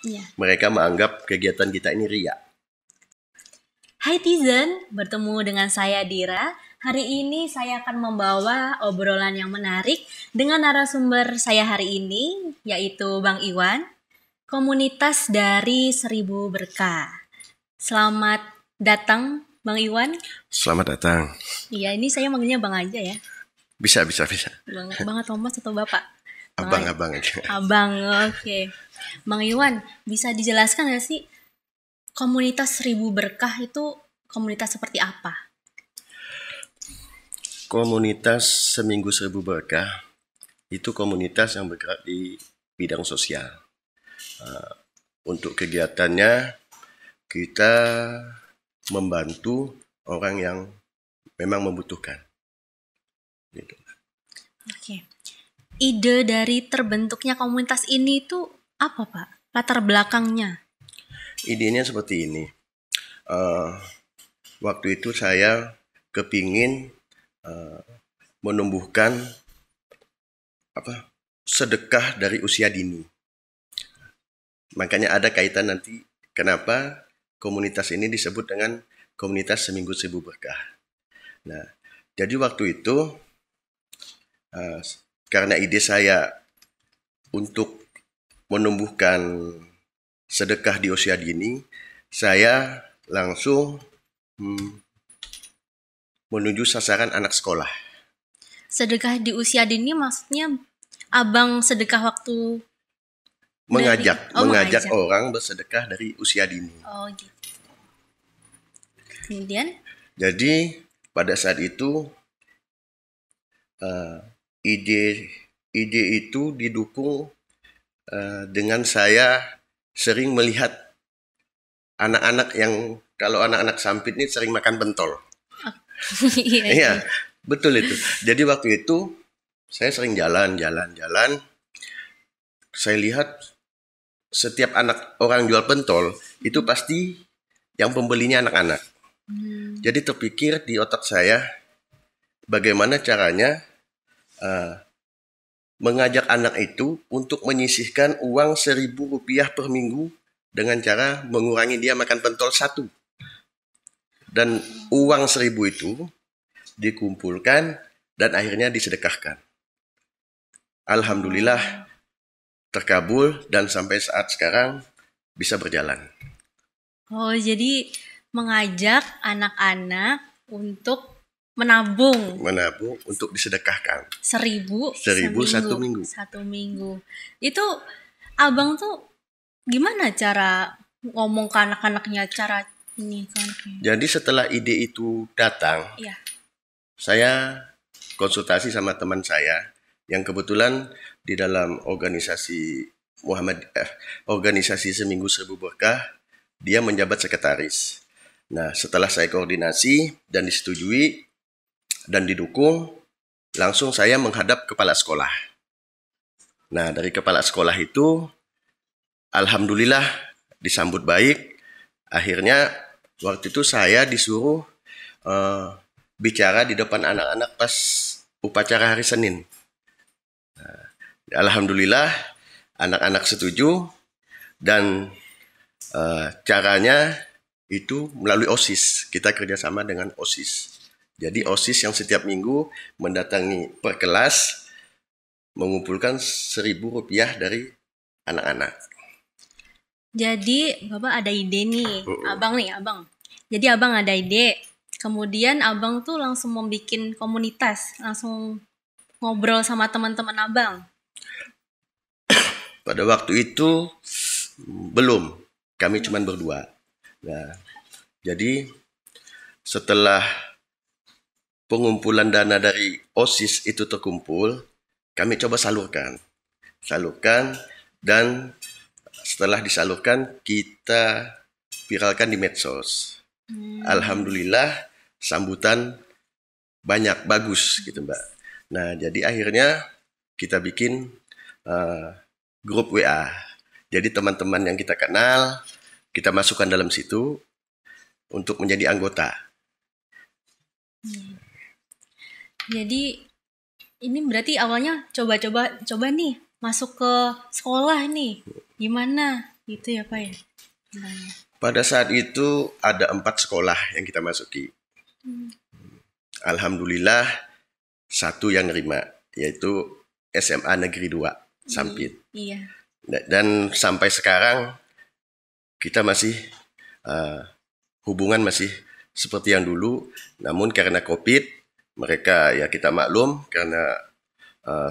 Iya. Mereka menganggap kegiatan kita ini ria. Hai Tizen, bertemu dengan saya Dira. Hari ini saya akan membawa obrolan yang menarik dengan narasumber saya hari ini, yaitu Bang Iwan, komunitas dari Seribu Berkah. Selamat datang, Bang Iwan. Selamat datang. Iya, ini saya manggilnya Bang aja ya. Bisa. Bang Thomas atau Bapak? Abang aja. Abang, oke. Bang Iwan, bisa dijelaskan nggak sih komunitas Seribu Berkah itu komunitas seperti apa? Komunitas Seminggu Seribu Berkah itu komunitas yang bergerak di bidang sosial. Untuk kegiatannya kita membantu orang yang memang membutuhkan. Gitu. Oke. Ide dari terbentuknya komunitas ini itu apa, Pak? Latar belakangnya? Idenya seperti ini. Waktu itu saya kepingin menumbuhkan sedekah dari usia dini. Makanya ada kaitan nanti kenapa komunitas ini disebut dengan komunitas Seminggu Seribu Berkah. Nah, jadi waktu itu karena ide saya untuk menumbuhkan sedekah di usia dini, saya langsung menuju sasaran anak sekolah. Sedekah di usia dini maksudnya abang sedekah waktu Mengajak mengajak orang bersedekah dari usia dini. Oh gitu. Kemudian? Jadi pada saat itu ide itu didukung dengan saya sering melihat anak-anak yang kalau anak-anak sampit ini sering makan pentol. Iya, betul itu. Jadi waktu itu saya sering jalan. Saya lihat setiap anak orang jual pentol itu pasti yang pembelinya anak-anak. Jadi terpikir di otak saya bagaimana caranya mengajak anak itu untuk menyisihkan uang Rp1.000 per minggu dengan cara mengurangi dia makan pentol 1. Dan uang 1.000 itu dikumpulkan dan akhirnya disedekahkan. Alhamdulillah terkabul dan sampai saat sekarang bisa berjalan. Oh, jadi mengajak anak-anak untuk menabung untuk disedekahkan. 1.000 1 minggu. 1 minggu. Itu abang tuh gimana cara ngomong ke anak-anaknya, cara ini ke anaknya? Jadi setelah ide itu datang, saya konsultasi sama teman saya yang kebetulan di dalam organisasi organisasi Seminggu Seribu Berkah, dia menjabat sekretaris. Nah, setelah saya koordinasi dan disetujui dan didukung, langsung saya menghadap kepala sekolah. Nah, dari kepala sekolah itu, alhamdulillah disambut baik. Akhirnya waktu itu saya disuruh bicara di depan anak-anak pas upacara hari Senin. Nah, alhamdulillah anak-anak setuju dan caranya itu melalui OSIS. Kita kerjasama dengan OSIS. Jadi OSIS yang setiap minggu mendatangi per kelas mengumpulkan Rp1.000 dari anak-anak. Jadi Bapak ada ide nih, abang. Jadi abang ada ide. Kemudian abang tuh langsung membuat komunitas, langsung ngobrol sama teman-teman abang. Pada waktu itu belum, kami cuma berdua. Nah, jadi setelah pengumpulan dana dari OSIS itu terkumpul, kami coba salurkan dan setelah disalurkan kita viralkan di medsos. Alhamdulillah sambutan banyak, bagus gitu Mbak. Nah, jadi akhirnya kita bikin grup WA. Jadi teman-teman yang kita kenal, kita masukkan dalam situ untuk menjadi anggota. Jadi ini berarti awalnya coba nih masuk ke sekolah nih. Gimana Gitu ya Pak ya? Nah, Pada saat itu ada 4 sekolah yang kita masuki. Alhamdulillah satu yang nerima, yaitu SMA Negeri 2 Sampit. iya. Dan sampai sekarang kita masih hubungan masih seperti yang dulu, namun karena COVID mereka ya kita maklum karena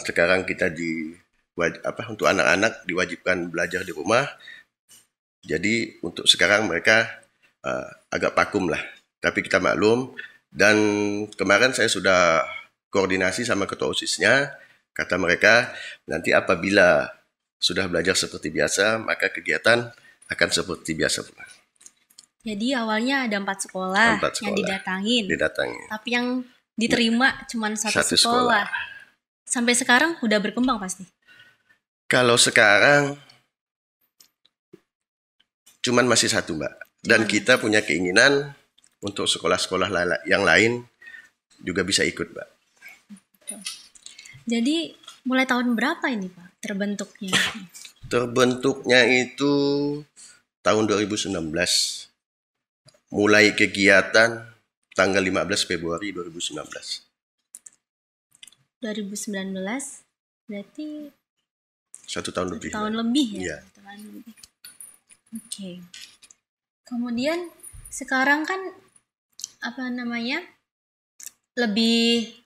sekarang kita untuk anak-anak diwajibkan belajar di rumah. Jadi untuk sekarang mereka agak vakum lah. Tapi kita maklum, dan kemarin saya sudah koordinasi sama ketua OSIS-nya, kata mereka nanti apabila sudah belajar seperti biasa, maka kegiatan akan seperti biasa pula. Jadi awalnya ada 4 sekolah, 4 yang sekolah didatangi. Tapi yang diterima cuma satu sekolah. Sampai sekarang udah berkembang pasti. Kalau sekarang cuman masih satu, Mbak. Dan kita punya keinginan untuk sekolah-sekolah yang lain juga bisa ikut, Mbak. Jadi mulai tahun berapa ini Pak terbentuknya? Terbentuknya itu tahun 2019. Mulai kegiatan tanggal 15 Februari 2019. 2019 berarti 1 tahun lebih. Tahun lebih ya? Iya. Oke. Kemudian sekarang kan lebih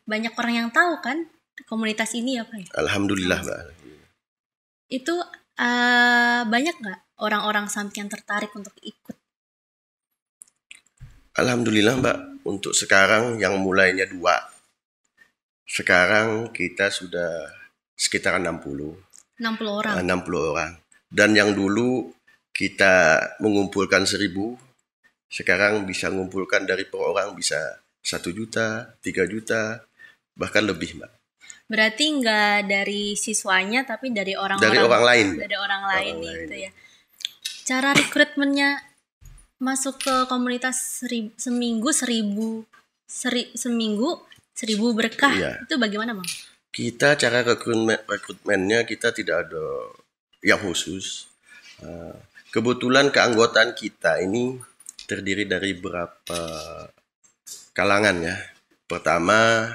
banyak orang yang tahu kan komunitas ini ya Pak ya? Alhamdulillah, Mbak. Itu banyak nggak orang-orang Sampit yang tertarik untuk ikut? Alhamdulillah, Mbak. Untuk sekarang yang mulainya 2, sekarang kita sudah sekitar 60 orang. 60 orang. Dan yang dulu kita mengumpulkan 1.000, sekarang bisa mengumpulkan dari per orang bisa 1 juta, 3 juta, bahkan lebih, Mbak. Berarti nggak dari siswanya, tapi dari orang lain. Dari orang lain gitu ya. Cara rekrutmennya masuk ke komunitas seminggu 1.000 berkah, iya. Itu bagaimana Bang? Kita cara rekrutmennya kita tidak ada yang khusus. Kebetulan keanggotaan kita ini terdiri dari beberapa kalangan ya. Pertama,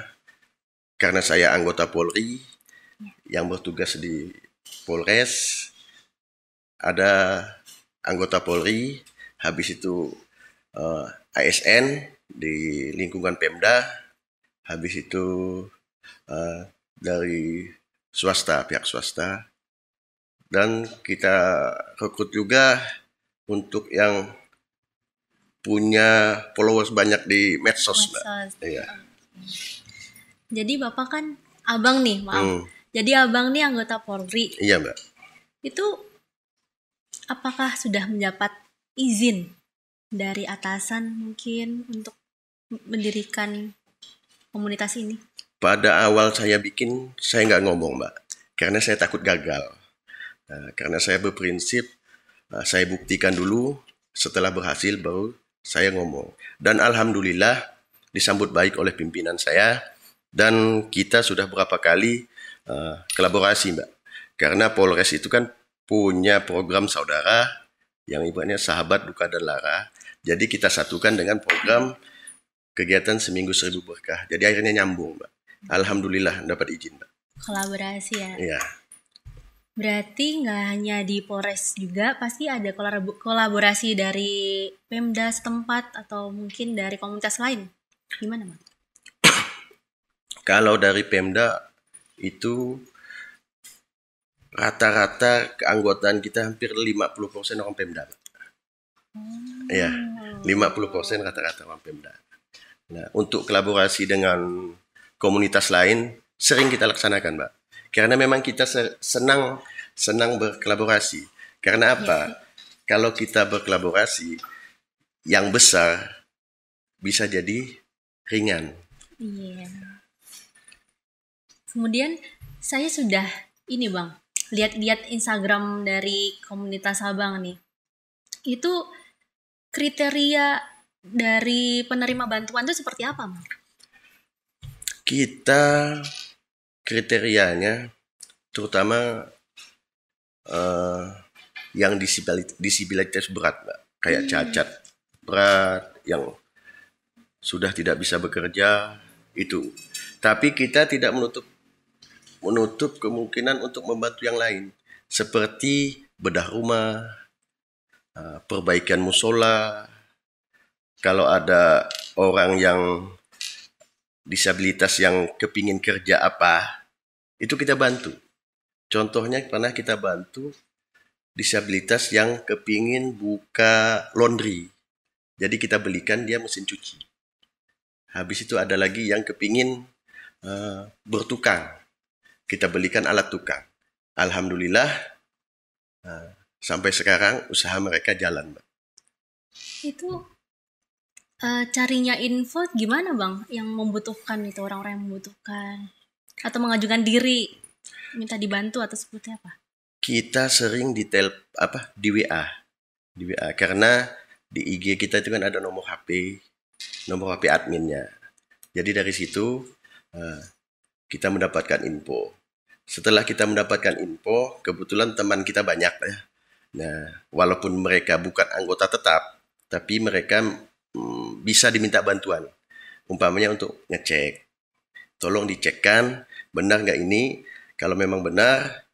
karena saya anggota Polri yang bertugas di Polres, ada anggota Polri, habis itu ASN di lingkungan Pemda, habis itu dari pihak swasta, dan kita rekrut juga untuk yang punya followers banyak di medsos, Mbak. Iya. Jadi Bapak kan abang nih, maaf. Jadi abang nih anggota Polri. Iya, Mbak. Itu apakah sudah mendapat izin dari atasan mungkin untuk mendirikan komunitas ini? Pada awal saya bikin, saya nggak ngomong, Mbak. Karena saya takut gagal. Karena saya berprinsip, saya buktikan dulu, setelah berhasil baru saya ngomong. Dan alhamdulillah disambut baik oleh pimpinan saya, dan kita sudah berapa kali kolaborasi, Mbak. Karena Polres itu kan punya program saudara yang ibaratnya sahabat duka dan lara. Jadi kita satukan dengan program kegiatan seminggu 1.000 berkah. Jadi akhirnya nyambung, Mbak. Alhamdulillah dapat izin, Mbak. Kolaborasi ya? Iya. Berarti nggak hanya di Polres juga, pasti ada kolaborasi dari Pemda setempat atau mungkin dari komunitas lain. Gimana, Bang? Kalau dari Pemda itu rata-rata keanggotaan kita hampir 50% orang Pemda. Iya, 50% rata-rata orang Pemda. Nah, untuk kolaborasi dengan komunitas lain sering kita laksanakan, Mbak. Karena memang kita senang berkolaborasi. Karena apa? Kalau kita berkolaborasi, yang besar bisa jadi ringan. Iya. Kemudian saya sudah ini Bang, lihat-lihat Instagram dari komunitas Abang nih. Itu kriteria dari penerima bantuan itu seperti apa, Bang? Kita kriterianya terutama yang disabilitas berat, Mbak. Kayak cacat berat yang sudah tidak bisa bekerja itu. Tapi kita tidak menutup kemungkinan untuk membantu yang lain seperti bedah rumah, perbaikan musola. Kalau ada orang yang disabilitas yang kepingin kerja apa, itu kita bantu. Contohnya pernah kita bantu disabilitas yang kepingin buka laundry. Jadi kita belikan dia mesin cuci. Habis itu ada lagi yang kepingin bertukang. Kita belikan alat tukang. Alhamdulillah sampai sekarang usaha mereka jalan, Mbak. Itu carinya info gimana Bang? Yang membutuhkan itu, orang-orang yang membutuhkan atau mengajukan diri minta dibantu atau seperti apa? Kita sering di WA, karena di IG kita itu kan ada nomor HP adminnya. Jadi dari situ kita mendapatkan info. Setelah kita mendapatkan info, kebetulan teman kita banyak ya. Nah, walaupun mereka bukan anggota tetap, tapi mereka bisa diminta bantuan. Umpamanya untuk ngecek. Tolong dicekkan, benar nggak ini? Kalau memang benar,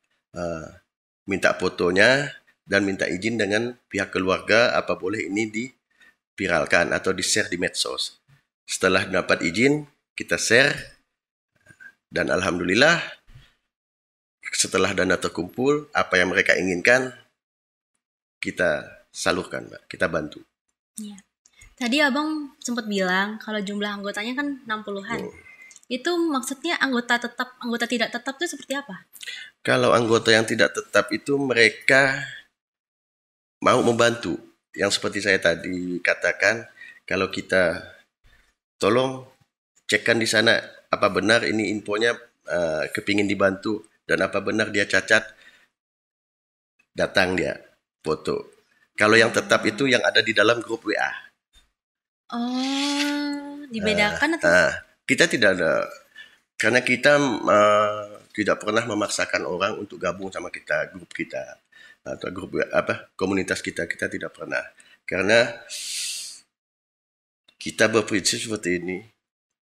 minta fotonya dan minta izin dengan pihak keluarga apa boleh ini diviralkan atau di-share di medsos. Setelah dapat izin, kita share dan alhamdulillah setelah dana terkumpul, apa yang mereka inginkan kita salurkan, Mbak. Kita bantu. Iya. Tadi Abang sempat bilang kalau jumlah anggotanya kan 60-an. Itu maksudnya anggota tidak tetap itu seperti apa? Kalau anggota yang tidak tetap itu mereka mau membantu. Yang seperti saya tadi katakan, kalau kita tolong cekkan di sana apa benar ini infonya kepingin dibantu dan apa benar dia cacat, datang dia foto. Kalau yang tetap itu yang ada di dalam grup WA. Oh, dibedakan atau? Kita tidak ada, karena kita tidak pernah memaksakan orang untuk gabung sama kita, grup kita atau grup komunitas kita tidak pernah, karena kita berprinsip seperti ini.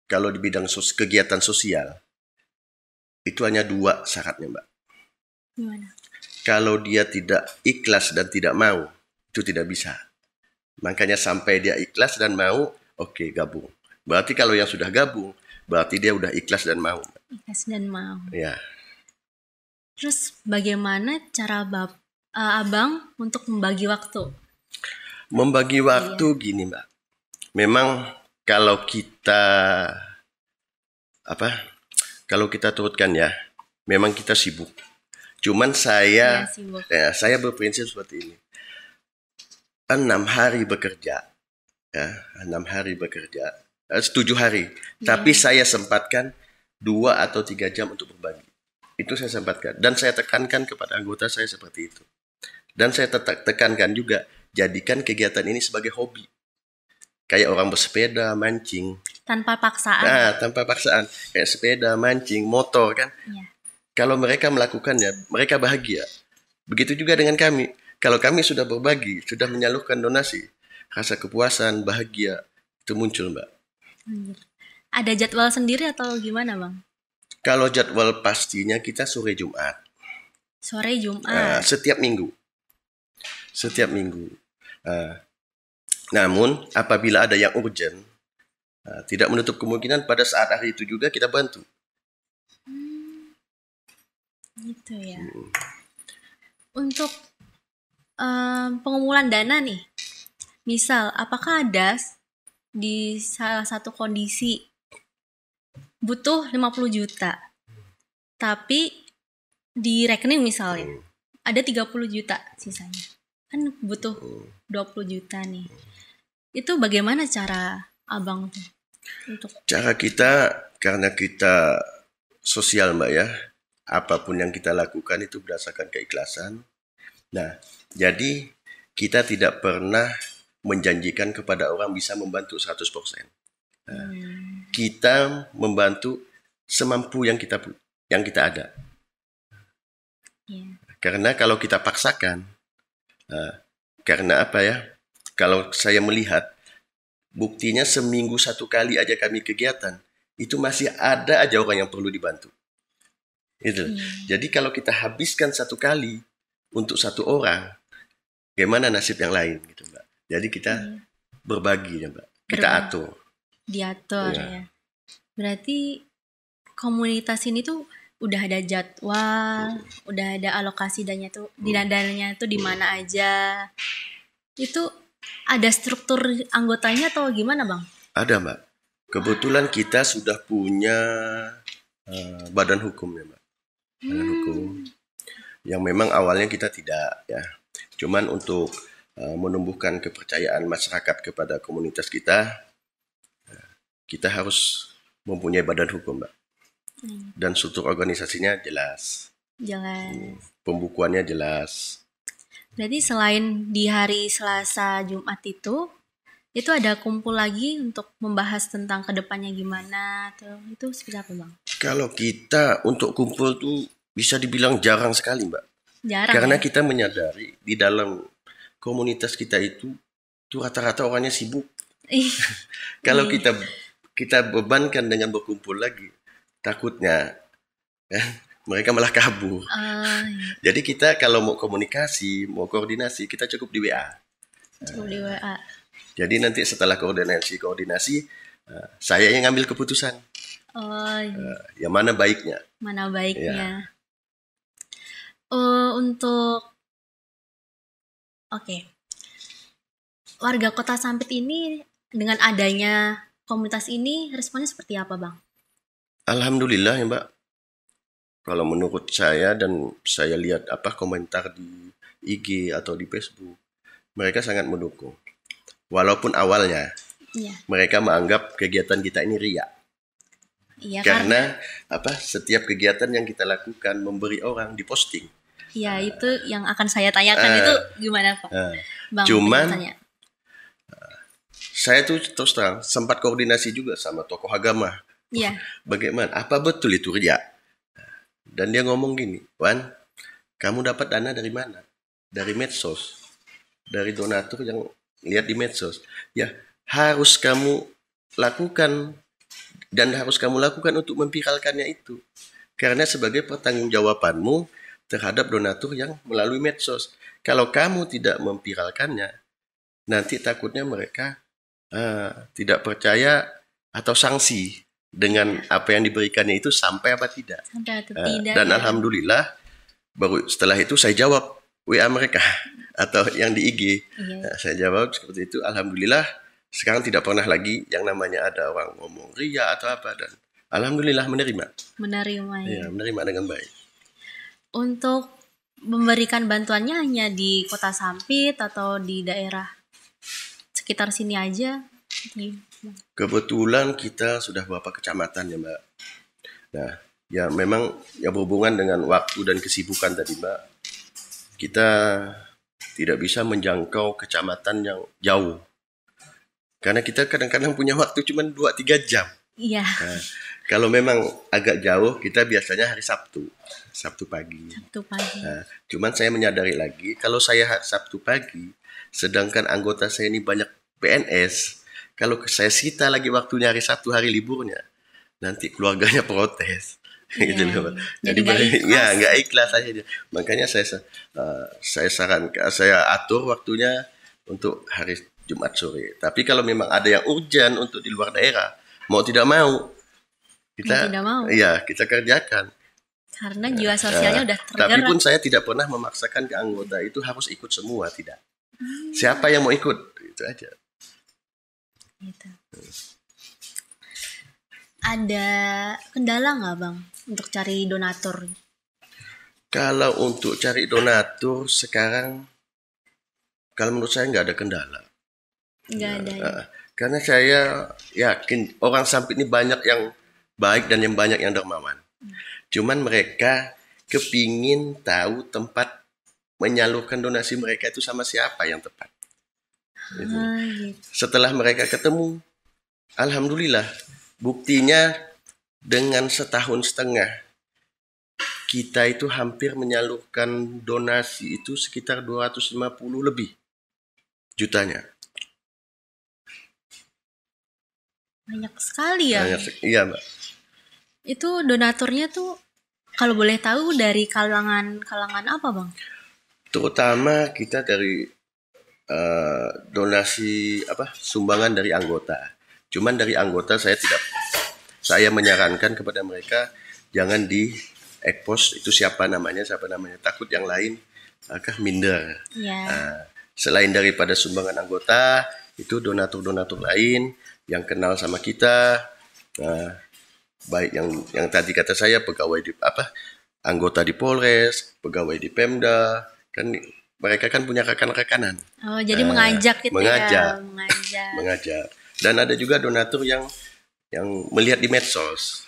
Kalau di bidang kegiatan sosial itu hanya 2 syaratnya, Mbak. Gimana? Kalau dia tidak ikhlas dan tidak mau, itu tidak bisa. Makanya sampai dia ikhlas dan mau, oke, gabung. Berarti kalau yang sudah gabung, berarti dia udah ikhlas dan mau. Ikhlas dan mau. Ya. Terus bagaimana cara Abang untuk membagi waktu? Membagi waktu gini, Mbak. Memang kalau kita turutkan ya, memang kita sibuk. Cuman saya berprinsip seperti ini. 6 hari bekerja. Ya, 6 hari bekerja. 7 hari. Tapi saya sempatkan 2 atau 3 jam untuk berbagi. Itu saya sempatkan. Dan saya tekankan kepada anggota saya seperti itu. Dan saya tekankan juga, jadikan kegiatan ini sebagai hobi. Kayak orang bersepeda, mancing. Tanpa paksaan. Nah, tanpa paksaan. Kayak sepeda, mancing, motor kan. Iya. Kalau mereka melakukannya, mereka bahagia. Begitu juga dengan kami. Kalau kami sudah berbagi, sudah menyalurkan donasi, rasa kepuasan, bahagia, itu muncul, Mbak. Ada jadwal sendiri atau gimana, Bang? Kalau jadwal pastinya kita sore Jumat. Sore Jumat? Setiap minggu. Namun, apabila ada yang urgent, tidak menutup kemungkinan pada saat hari itu juga kita bantu. Gitu ya. Untuk pengumpulan dana nih, misal apakah ada di salah satu kondisi butuh 50 juta, tapi di rekening misalnya ada 30 juta sisanya, kan butuh 20 juta nih. Itu bagaimana cara Abang tuh? Cara kita, karena kita sosial, Mbak ya, apapun yang kita lakukan itu berdasarkan keikhlasan. Nah, jadi kita tidak pernah menjanjikan kepada orang bisa membantu 100%. Kita membantu semampu yang kita ada. Karena kalau kita paksakan, Karena apa ya? Kalau saya melihat, buktinya seminggu satu kali aja kami kegiatan, itu masih ada aja orang yang perlu dibantu. Itu. Jadi kalau kita habiskan satu kali untuk satu orang, gimana nasib yang lain gitu, Mbak. Jadi kita berbagi ya, Mbak. Kita atur. Diatur ya. Berarti komunitas ini tuh udah ada jadwal, udah ada alokasi dananya tuh di mana aja. Itu ada struktur anggotanya atau gimana, Bang? Ada, Mbak. Kebetulan kita sudah punya badan hukum ya, Mbak. Badan hukum yang memang awalnya kita tidak ya. Cuman untuk menumbuhkan kepercayaan masyarakat kepada komunitas kita, kita harus mempunyai badan hukum, Mbak. Dan struktur organisasinya jelas. Pembukuannya jelas. Berarti selain di hari Selasa Jumat itu ada kumpul lagi untuk membahas tentang kedepannya gimana tuh, itu seperti apa, Bang? Kalau kita untuk kumpul tuh bisa dibilang jarang sekali, Mbak. Jarang. Karena kita menyadari di dalam komunitas kita itu tuh rata-rata orangnya sibuk. Kalau kita bebankan dengan berkumpul lagi, takutnya mereka malah kabur. Jadi kita kalau mau komunikasi, mau koordinasi, kita cukup di WA. Cukup di WA. Jadi nanti setelah koordinasi, saya yang ngambil keputusan. Yang mana baiknya? Mana baiknya? Ya. Warga Kota Sampit ini dengan adanya komunitas ini responnya seperti apa, Bang? Alhamdulillah ya, Mbak. Kalau menurut saya dan saya lihat komentar di IG atau di Facebook, mereka sangat mendukung. Walaupun awalnya mereka menganggap kegiatan kita ini riya. Iya, karena setiap kegiatan yang kita lakukan memberi orang diposting. Iya, itu yang akan saya tanyakan itu gimana, Pak? Bang, cuman saya tuh terus terang sempat koordinasi juga sama tokoh agama. Iya. Bagaimana? Apa betul itu riya? Dan dia ngomong gini, Wan, kamu dapat dana dari mana? Dari medsos. Dari donatur yang lihat di medsos. Ya, harus kamu lakukan dan harus kamu lakukan untuk memviralkannya itu. Karena sebagai pertanggungjawabanmu terhadap donatur yang melalui medsos. Kalau kamu tidak memviralkannya, nanti takutnya mereka tidak percaya atau sanksi dengan apa yang diberikannya itu sampai apa tidak. Sampai atau tidak. Dan alhamdulillah baru setelah itu saya jawab WA mereka atau yang di IG. Saya jawab seperti itu. Alhamdulillah sekarang tidak pernah lagi yang namanya ada orang ngomong riya atau apa, dan alhamdulillah menerima ya, menerima dengan baik. Untuk memberikan bantuannya hanya di Kota Sampit atau di daerah sekitar sini aja? Kebetulan kita sudah beberapa kecamatan ya, Mbak. Nah, ya memang ya berhubungan dengan waktu dan kesibukan tadi, Mbak. Kita tidak bisa menjangkau kecamatan yang jauh. Karena kita kadang-kadang punya waktu cuma 2-3 jam. Iya. Nah, kalau memang agak jauh, kita biasanya hari Sabtu pagi. Nah, cuman saya menyadari lagi, kalau saya Sabtu pagi, sedangkan anggota saya ini banyak PNS, kalau saya sita lagi waktunya hari Sabtu, hari liburnya, nanti keluarganya protes. Gitu loh. Jadi nggak ikhlas aja. Makanya saya atur waktunya untuk hari Jumat sore. Tapi kalau memang ada yang urgent untuk di luar daerah, mau tidak mau kita kerjakan. Karena jiwa sosialnya udah tergerak. Tapi pun saya tidak pernah memaksakan ke anggota itu harus ikut semua, tidak. Siapa yang mau ikut, itu aja. Gitu. Ada kendala nggak, Bang, untuk cari donatur? Kalau untuk cari donatur sekarang, kalau menurut saya nggak ada kendala. Nggak ada. Ya? Karena saya yakin orang Sampit ini banyak yang baik dan yang banyak yang dermawan. Cuman mereka kepingin tahu tempat menyalurkan donasi mereka itu sama siapa yang tepat. Gitu. Setelah mereka ketemu, alhamdulillah, buktinya dengan 1,5 tahun kita itu hampir menyalurkan donasi itu sekitar 250 lebih jutanya. Banyak sekali ya. Iya, Mbak. Itu donaturnya tuh kalau boleh tahu dari kalangan apa, Bang? Terutama kita dari donasi sumbangan dari anggota. Cuman dari anggota saya menyarankan kepada mereka jangan di expose itu siapa namanya, takut yang lain akan minder. Yeah. Selain daripada sumbangan anggota, itu donatur-donatur lain yang kenal sama kita, baik yang tadi kata saya pegawai anggota di Polres, pegawai di Pemda, kan mereka kan punya rekan-rekanan. Oh, jadi mengajak gitu mengajak, ya. Mengajak. Dan ada juga donatur yang melihat di medsos.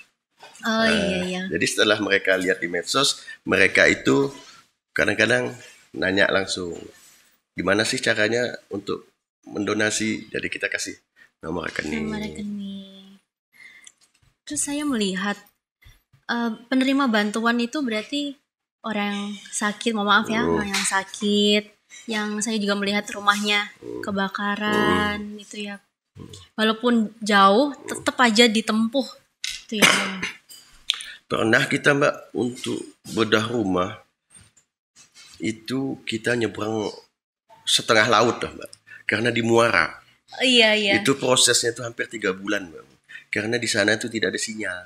Oh iya. Jadi setelah mereka lihat di medsos, mereka itu kadang-kadang nanya langsung, gimana sih caranya untuk mendonasi? Jadi kita kasih nomor rekening. Terus saya melihat penerima bantuan itu berarti orang yang sakit, maaf ya, orang yang sakit, yang saya juga melihat rumahnya kebakaran itu ya. Walaupun jauh, tetap aja ditempuh itu ya. Pernah kita, Mbak, untuk bedah rumah itu kita nyebrang setengah laut dah, Mbak, karena di Muara. Iya. Itu prosesnya itu hampir 3 bulan, Mbak, karena di sana itu tidak ada sinyal.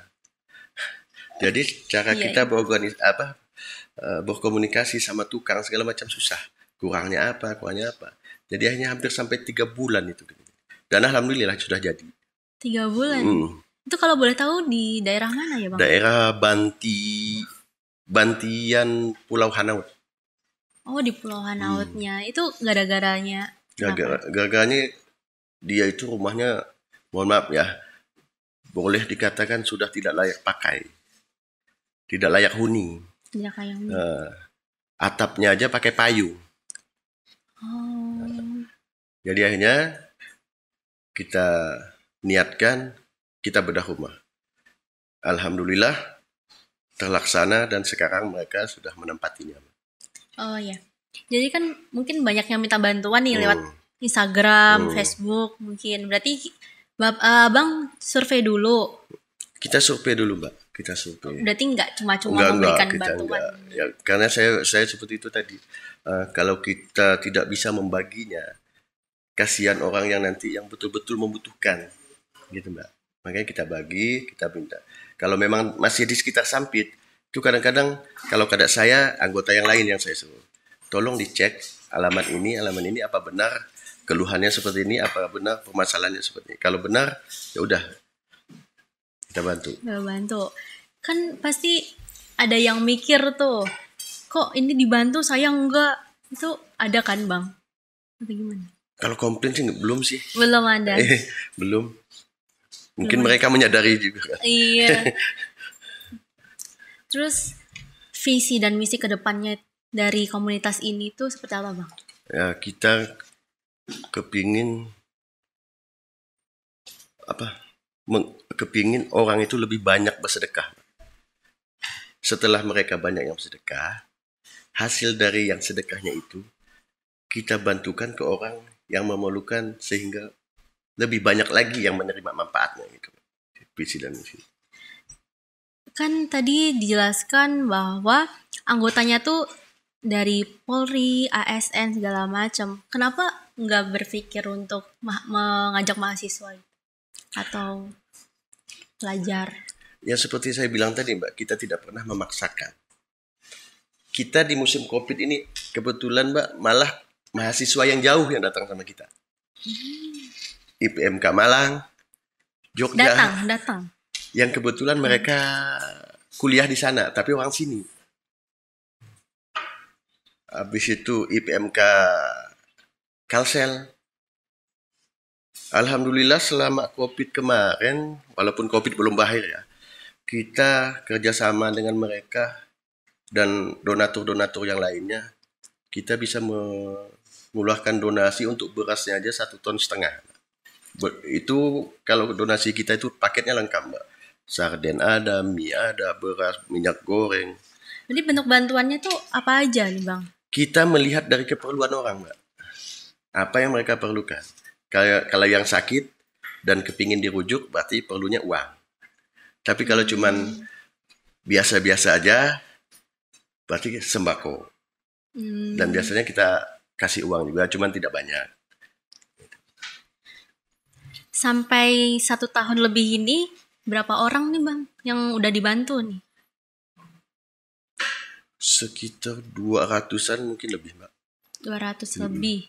Jadi cara kita berkomunikasi sama tukang segala macam susah. Kurangnya apa. Jadi hanya hampir sampai 3 bulan itu. Dan alhamdulillah sudah jadi. 3 bulan? Itu kalau boleh tahu di daerah mana ya, Bang? Daerah Bantian Pulau Hanaut. Oh, di Pulau Hanautnya. Itu gara-garanya? Gara-garanya dia itu rumahnya, mohon maaf ya, boleh dikatakan sudah tidak layak pakai. Tidak layak huni. Tidak kayak huni. Atapnya aja pakai payung. Oh. Jadi akhirnya kita niatkan kita bedah rumah. Alhamdulillah terlaksana dan sekarang mereka sudah menempatinya. Oh ya. Jadi kan mungkin banyak yang minta bantuan nih lewat Instagram, Facebook mungkin. Berarti Bang survei dulu. Kita survei dulu, Mbak. Berarti nggak cuma-cuma memberikan bantuan. Ya, karena saya seperti itu tadi. Kalau kita tidak bisa membaginya, kasihan orang yang nanti yang betul-betul membutuhkan, gitu, Mbak. Makanya kita bagi, kita minta. Kalau memang masih di sekitar Sampit, itu kadang-kadang kalau kada saya, anggota yang lain yang saya suruh, tolong dicek alamat ini apa benar keluhannya seperti ini, apa benar permasalahannya seperti ini. Kalau benar, ya udah kita bantu. Kan pasti ada yang mikir tuh, kok ini dibantu saya enggak? Itu ada kan, Bang? Atau gimana? Kalau komplain sih belum sih. Belum ada. Belum. Mungkin mereka menyadari juga. Iya. Terus visi dan misi kedepannya dari komunitas ini tuh seperti apa, Bang? Ya, kita kepingin orang itu lebih banyak bersedekah. Setelah mereka banyak yang bersedekah, hasil dari yang sedekahnya itu kita bantukan ke orang yang memerlukan sehingga lebih banyak lagi yang menerima manfaatnya gitu. Visi dan misi. Kan tadi dijelaskan bahwa anggotanya tuh dari Polri, ASN segala macam. Kenapa nggak berpikir untuk mengajak mahasiswa atau pelajar? Ya seperti saya bilang tadi, Mbak, kita tidak pernah memaksakan. Kita di musim COVID ini kebetulan, Mbak, malah mahasiswa yang jauh yang datang sama kita. IPMK Malang, Jogja. Datang. Yang kebetulan mereka kuliah di sana, tapi orang sini. Habis itu IPMK Kalsel. Alhamdulillah selama COVID kemarin, walaupun COVID belum berakhir ya, kita kerjasama dengan mereka dan donatur-donatur yang lainnya, kita bisa mengeluarkan donasi untuk berasnya aja 1,5 ton. Itu kalau donasi kita itu paketnya lengkap, Mbak. Sarden ada, mie ada, beras, minyak goreng. Jadi bentuk bantuannya tuh apa aja nih Bang? Kita melihat dari keperluan orang, Mbak. Apa yang mereka perlukan. Kalau yang sakit dan kepingin dirujuk, berarti perlunya uang. Tapi kalau cuman biasa-biasa aja, berarti sembako. Dan biasanya kita kasih uang juga, cuman tidak banyak. Sampai 1 tahun lebih ini, berapa orang nih Bang yang udah dibantu nih? Sekitar 200-an mungkin lebih, Mbak. 200 lebih.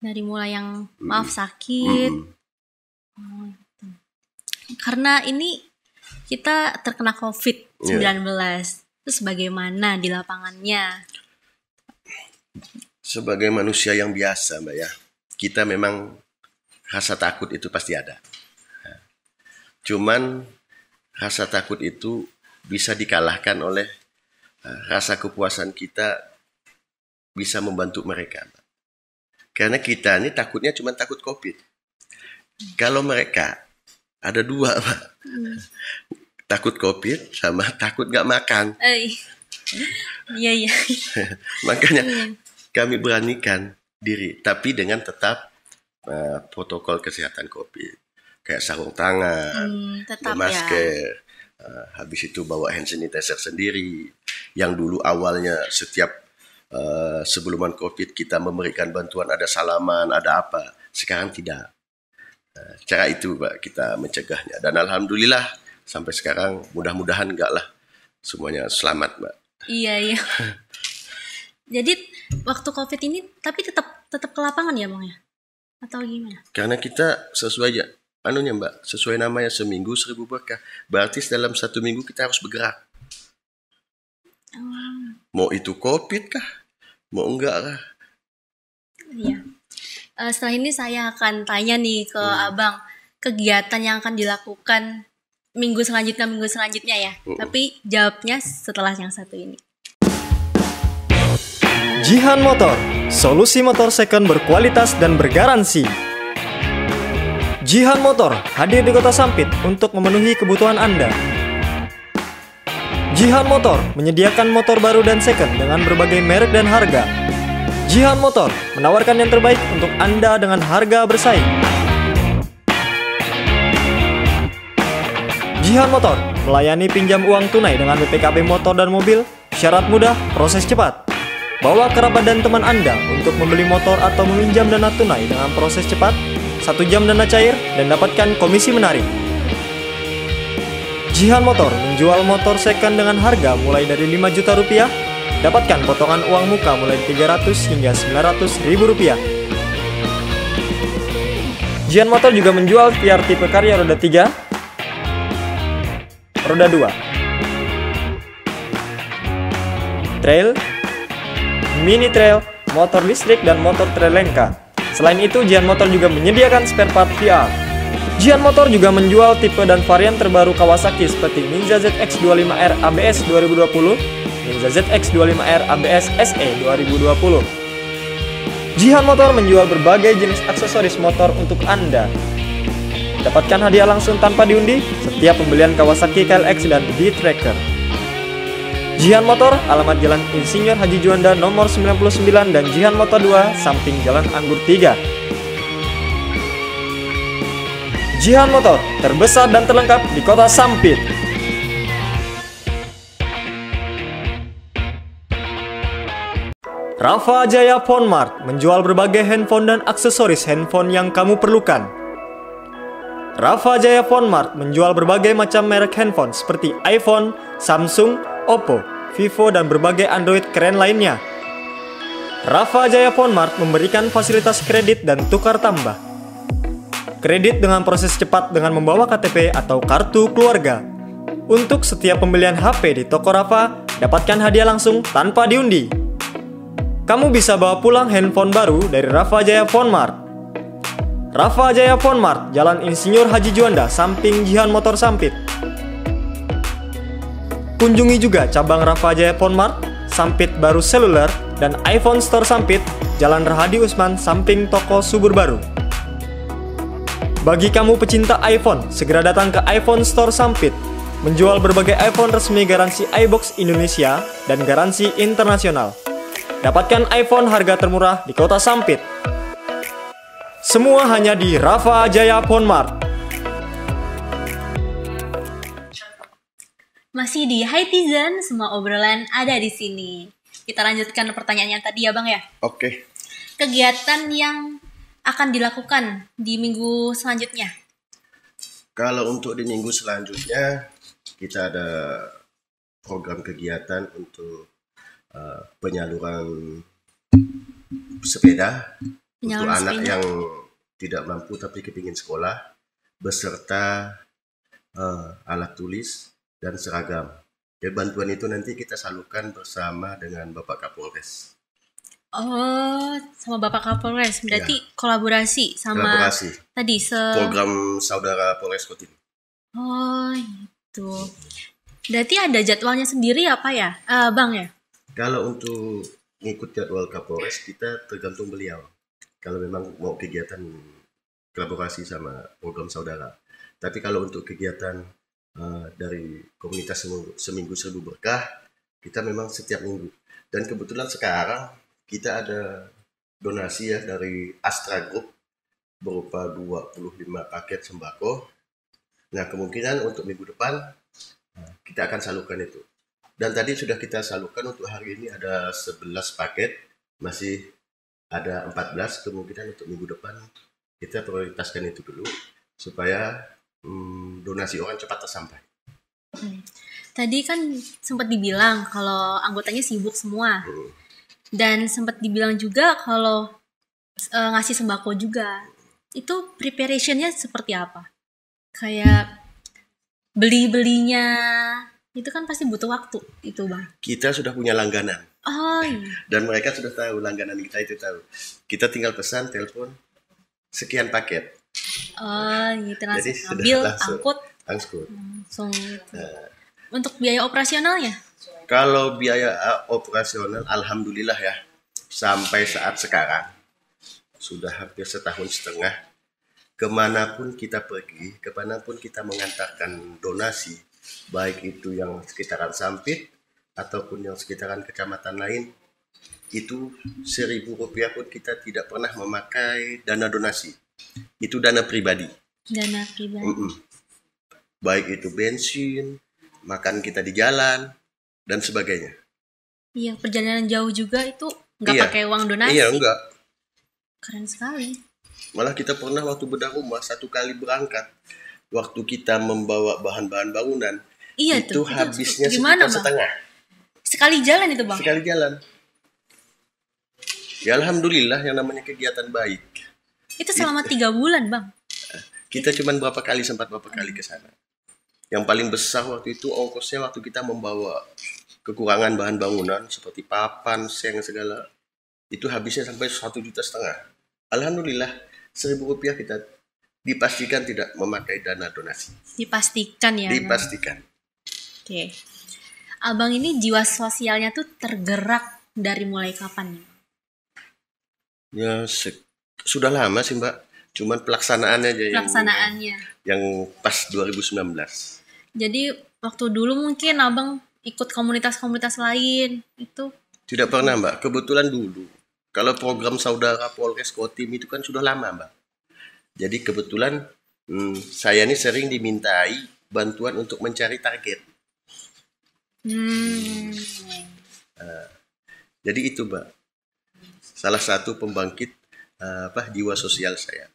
Dari mulai yang maaf sakit. Oh, gitu. Karena ini kita terkena COVID-19. Terus bagaimana di lapangannya? Sebagai manusia yang biasa, Mbak ya, kita memang rasa takut itu pasti ada. Cuman rasa takut itu bisa dikalahkan oleh rasa kepuasan kita bisa membantu mereka. Karena kita ini takutnya cuma takut COVID. Kalau mereka ada dua, Pak. Takut COVID sama takut gak makan. Iya. Makanya kami beranikan diri, tapi dengan tetap protokol kesehatan COVID. Kayak sarung tangan, masker, habis itu bawa hand sanitizer sendiri. Yang dulu awalnya setiap sebelum COVID kita memberikan bantuan, ada salaman, ada apa. Sekarang tidak. Cara itu Pak kita mencegahnya. Dan alhamdulillah sampai sekarang mudah-mudahan enggak lah. Semuanya selamat Mbak. Iya. Jadi waktu COVID ini tapi tetap ke lapangan ya Bang ya? Atau gimana? Karena kita sesuai aja. Mbak, sesuai namanya seminggu 1000 berkah. Berarti dalam 1 minggu kita harus bergerak. Mau itu COVID kah? Mau enggak kah? Iya. Setelah ini saya akan tanya nih ke Abang, kegiatan yang akan dilakukan minggu selanjutnya ya. Tapi jawabnya setelah yang satu ini. Jihan Motor, solusi motor second berkualitas dan bergaransi. Jihan Motor hadir di Kota Sampit untuk memenuhi kebutuhan Anda. Jihan Motor menyediakan motor baru dan second dengan berbagai merek dan harga. Jihan Motor menawarkan yang terbaik untuk Anda dengan harga bersaing. Jihan Motor melayani pinjam uang tunai dengan BPKB motor dan mobil, syarat mudah, proses cepat. Bawa kerabat dan teman Anda untuk membeli motor atau meminjam dana tunai dengan proses cepat, 1 jam dana cair, dan dapatkan komisi menarik. Jihan Motor menjual motor second dengan harga mulai dari 5 juta rupiah, dapatkan potongan uang muka mulai 300 hingga 900 ribu rupiah. Jihan Motor juga menjual tiar tipe karya roda 3, roda 2, trail, mini trail, motor listrik, dan motor Trelengka. Selain itu, Jihan Motor juga menyediakan spare part VR. Jihan Motor juga menjual tipe dan varian terbaru Kawasaki seperti Ninja ZX25R ABS 2020, Ninja ZX25R ABS SE 2020. Jihan Motor menjual berbagai jenis aksesoris motor untuk Anda. Dapatkan hadiah langsung tanpa diundi setiap pembelian Kawasaki KLX dan D-Tracker. Jihan Motor, alamat Jalan Insinyur Haji Juanda nomor 99 dan Jihan Motor 2, samping Jalan Anggur 3. Jihan Motor, terbesar dan terlengkap di Kota Sampit. Rafa Jaya Phone Mart menjual berbagai handphone dan aksesoris handphone yang kamu perlukan. Rafa Jaya Phone Mart menjual berbagai macam merek handphone seperti iPhone, Samsung, Oppo, Vivo, dan berbagai Android keren lainnya. Rafa Jaya Phone Mart memberikan fasilitas kredit dan tukar tambah. Kredit dengan proses cepat dengan membawa KTP atau kartu keluarga. Untuk setiap pembelian HP di toko Rafa, dapatkan hadiah langsung tanpa diundi. Kamu bisa bawa pulang handphone baru dari Rafa Jaya Phone Mart. Rafa Jaya Phone Mart, Jalan Insinyur Haji Juanda, samping Jihan Motor Sampit. Kunjungi juga cabang Rafa Jaya Phone Mart, Sampit Baru Seluler, dan iPhone Store Sampit, Jalan Rahadi Usman, samping toko Subur Baru. Bagi kamu pecinta iPhone, segera datang ke iPhone Store Sampit. menjual berbagai iPhone resmi garansi iBox Indonesia dan garansi internasional. Dapatkan iPhone harga termurah di Kota Sampit. Semua hanya di Rafa Jaya Phonmart. Masih di Hitizen, semua obrolan ada di sini. Kita lanjutkan pertanyaannya tadi ya Bang ya. Oke. Kegiatan yang akan dilakukan di minggu selanjutnya. Kalau untuk di minggu selanjutnya, kita ada program kegiatan untuk penyaluran sepeda untuk anak yang tidak mampu tapi kepingin sekolah, beserta alat tulis dan seragam. Ya, bantuan itu nanti kita salurkan bersama dengan Bapak Kapolres. Oh, sama Bapak Kapolres. Berarti kolaborasi sama tadi program Saudara Polres Kotim. Oh, itu. Berarti ada jadwalnya sendiri apa ya, Bang ya? Kalau untuk ngikut jadwal Kapolres, kita tergantung beliau. Kalau memang mau kegiatan kolaborasi sama program Saudara. Tapi kalau untuk kegiatan dari komunitas seminggu 1000 berkah, kita memang setiap minggu. Dan kebetulan sekarang kita ada donasi ya dari Astra Group berupa 25 paket sembako. Nah, kemungkinan untuk minggu depan kita akan salurkan itu. Dan tadi sudah kita salurkan untuk hari ini ada 11 paket, masih ada 14. Kemungkinan untuk minggu depan kita prioritaskan itu dulu supaya donasi orang cepat tersampai. Tadi kan sempat dibilang kalau anggotanya sibuk semua. Dan sempat dibilang juga kalau ngasih sembako juga. Itu preparationnya seperti apa? Kayak beli-belinya itu kan pasti butuh waktu itu Bang. Kita sudah punya langganan. Oh iya. Dan mereka sudah tahu langganan kita itu tahu. Kita tinggal pesan, telepon, sekian paket. Oh gitu, langsung Jadi ambil, langsung. langsung gitu. Untuk biaya operasionalnya? Kalau biaya operasional, alhamdulillah ya, sampai saat sekarang sudah hampir 1,5 tahun. Kemanapun kita pergi, kemanapun kita mengantarkan donasi, baik itu yang sekitaran Sampit ataupun yang sekitaran kecamatan lain, itu Rp1.000 pun kita tidak pernah memakai dana donasi. Itu dana pribadi. Dana pribadi. Baik itu bensin, makan kita di jalan, dan sebagainya. Iya, perjalanan jauh juga itu nggak pakai uang donasi. Iya, enggak. Keren sekali. Malah kita pernah waktu bedah rumah 1 kali berangkat, waktu kita membawa bahan-bahan bangunan, itu habisnya sekitar setengah. Sekali jalan itu Bang? Sekali jalan. Ya alhamdulillah yang namanya kegiatan baik. Itu selama 3 bulan Bang? Kita cuman berapa kali ke sana. Yang paling besar waktu itu ongkosnya waktu kita membawa kekurangan bahan bangunan seperti papan, seng, segala. Itu habisnya sampai 1,5 juta. Alhamdulillah Rp1.000 kita dipastikan tidak memakai dana donasi. Dipastikan ya? Dipastikan. Oke. Abang ini jiwa sosialnya tuh tergerak dari mulai kapan? Ya sudah lama sih Mbak. Cuman pelaksanaannya aja yang pas 2019. Jadi waktu dulu mungkin Abang ikut komunitas-komunitas lain itu? Tidak pernah Mbak. Kebetulan dulu kalau program Saudara Polres Kotim itu kan sudah lama Mbak. Jadi kebetulan saya ini sering dimintai bantuan untuk mencari target. Jadi itu Mbak, salah satu pembangkit jiwa sosial saya.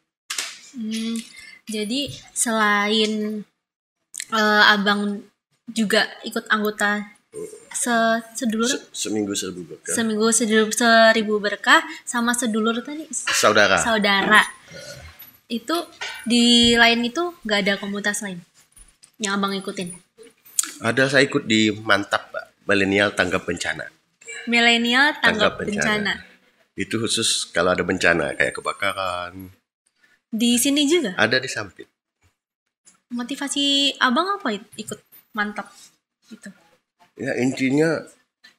Jadi selain Abang juga ikut anggota sedulur seminggu 1000 berkah. Seminggu 1000 berkah sama sedulur tadi saudara. Itu di lain itu nggak ada komunitas lain yang Abang ikutin? Ada, saya ikut di Mantap Pak, Milenial Tanggap Bencana. Milenial Tanggap Bencana. Itu khusus kalau ada bencana kayak kebakaran. Di sini juga? Ada di Sampit. Motivasi Abang apa ikut Mantap itu? Ya intinya